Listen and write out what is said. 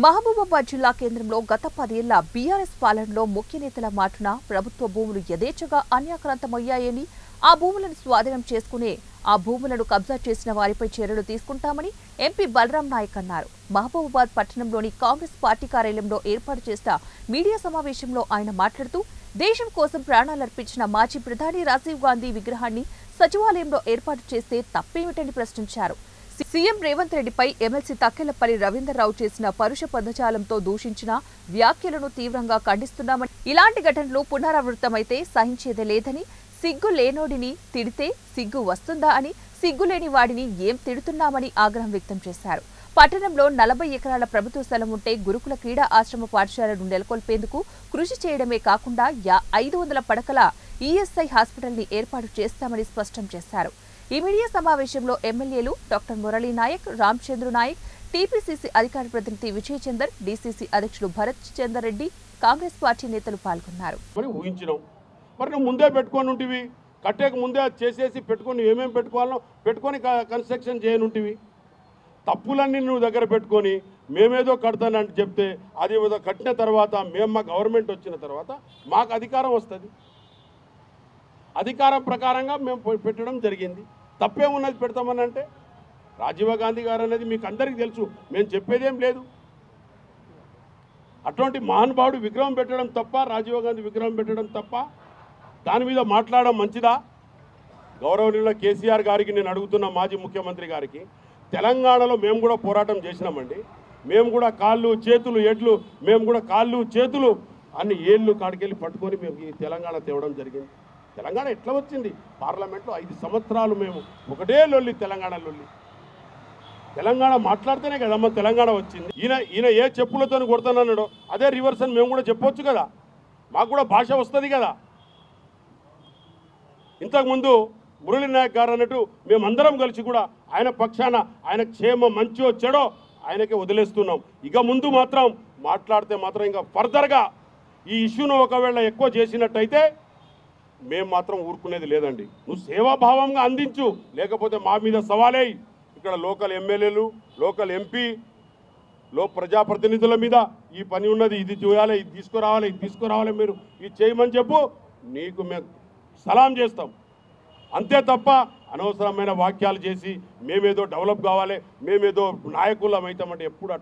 మహబూబాబాద్ జిల్లా కేంద్రంలో గత 10 ఏళ్ల బీఆర్ఎస్ పాలనలో ముఖ్య నేతల మాటున ప్రభుత్వ భూములు యథేచ్ఛగా అన్యాక్రాంతమయ్యాయని, ఆ భూములను స్వాధీనం చేసుకునే ఆ భూములను కబ్జా చేసిన వారిపై చర్యలు తీసుకుంటామని ఎంపీ బలరాం నాయక్ అన్నారు. మహబూబాబాద్ పట్టణంలోని కాంగ్రెస్ పార్టీ కార్యాలయంలో ఏర్పాటు చేసిన మీడియా సమావేశంలో ఆయన మాట్లాడుతూ, దేశం కోసం ప్రాణాలర్పించిన మాజీ ప్రధాని రాజీవ్ గాంధీ విగ్రహాన్ని సచివాలయంలో ఏర్పాటు చేస్తే తప్పేమిటని ప్రశ్నించారు. సీఎం రేవంత్ రెడ్డిపై ఎమ్మెల్సీ తక్కెళ్లపల్లి రవీందర్రావు చేసిన పరుష పదజాలంతో దూషించిన వ్యాఖ్యలను తీవ్రంగా ఖండిస్తున్నామని, ఇలాంటి ఘటనలు పునరావృతమైతే సహించేదే లేదని, సిగ్గు లేనోడిని తిడితే సిగ్గు వస్తుందా అని, సిగ్గులేని వాడిని ఏం తిడుతున్నామని ఆగ్రహం వ్యక్తం చేశారు. పట్టణంలో 40 ఎకరాల ప్రభుత్వ స్థలం ఉంటే గురుకుల క్రీడా ఆశ్రమ పాఠశాలను నెలకొల్పేందుకు కృషి చేయడమే కాకుండా 500 పడకల ఈఎస్ఐ హాస్పిటల్ ని ఏర్పాటు చేస్తామని స్పష్టం చేశారు. ఈ మీడియా సమావేశంలో ఎమ్మెల్యేలు డాక్టర్ మురళీ నాయక్, రామచంద్ర నాయక్, టీపీసీసీ అధికార ప్రతినిధి విజయ్ చందర్, డీసీసీ అధ్యక్షులు భరత్ చందర్ రెడ్డి, కాంగ్రెస్ పార్టీ నేతలు పాల్గొన్నారు. మరి నువ్వు ముందే పెట్టుకొని ఉంటివి, కట్టేక ముందే చేసేసి పెట్టుకొని ఏమేమి పెట్టుకోవాలో పెట్టుకొని కన్స్ట్రక్షన్ చేయనుంటివి. తప్పులన్నీ నువ్వు దగ్గర పెట్టుకొని మేమేదో కడతానంటే చెప్తే అది ఏదో కట్టిన తర్వాత మేము మా గవర్నమెంట్ వచ్చిన తర్వాత మాకు అధికారం వస్తుంది. అధికారం ప్రకారంగా మేము పెట్టడం జరిగింది. తప్పేమున్నది పెడతామని అంటే, రాజీవ్ గాంధీ గారు అనేది మీకు అందరికీ తెలుసు, మేము చెప్పేదేం లేదు. అటువంటి మహానుభావుడు విగ్రహం పెట్టడం తప్ప, రాజీవ్ గాంధీ విగ్రహం పెట్టడం తప్ప, దాని మీద మాట్లాడడం మంచిదా? గౌరవనీయుల కేసీఆర్ గారికి నేను అడుగుతున్న, మాజీ ముఖ్యమంత్రి గారికి, తెలంగాణలో మేము కూడా పోరాటం చేసినామండి. మేము కూడా కాళ్ళు చేతులు ఎడ్లు, మేము కూడా కాళ్ళు చేతులు అన్ని ఏళ్ళు కాడికెళ్ళి పట్టుకొని మేము ఈ తెలంగాణ తేవడం జరిగింది. తెలంగాణ ఎట్లా వచ్చింది? పార్లమెంట్లో 5 సంవత్సరాలు మేము ఒకటే లొల్లి, తెలంగాణ లొల్లి. తెలంగాణ మాట్లాడితేనే కదమ్మా తెలంగాణ వచ్చింది. ఈయన ఏ చెప్పులతో కొడుతున్నాడో అదే రివర్స్ అని మేము కూడా చెప్పొచ్చు కదా, మాకు కూడా భాష వస్తుంది కదా. ఇంతకుముందు మురళీ నాయక్ గారు అన్నట్టు మేమందరం కలిసి కూడా ఆయన పక్షాన, ఆయన క్షేమ మంచో చెడో ఆయనకే వదిలేస్తున్నాం. ఇక ముందు మాత్రం మాట్లాడితే మాత్రం ఇంకా ఫర్దర్గా ఈ ఇష్యూను ఒకవేళ ఎక్కువ చేసినట్టయితే మేము మాత్రం ఊరుకునేది లేదండి. నువ్వు సేవాభావంగా అందించు, లేకపోతే మా మీద సవాలే. ఇక్కడ లోకల్ ఎమ్మెల్యేలు, లోకల్ ఎంపీ, ప్రజాప్రతినిధుల మీద ఈ పని ఉన్నది, ఇది చేయాలి, ఇది తీసుకురావాలి, ఇది తీసుకురావాలి, మీరు ఇది చేయమని చెప్పు, నీకు మేము సలాం చేస్తాం. అంతే తప్ప అనవసరమైన వాక్యాలు చేసి మేమేదో డెవలప్ కావాలి, మేమేదో నాయకులం అవుతామంటే ఎప్పుడు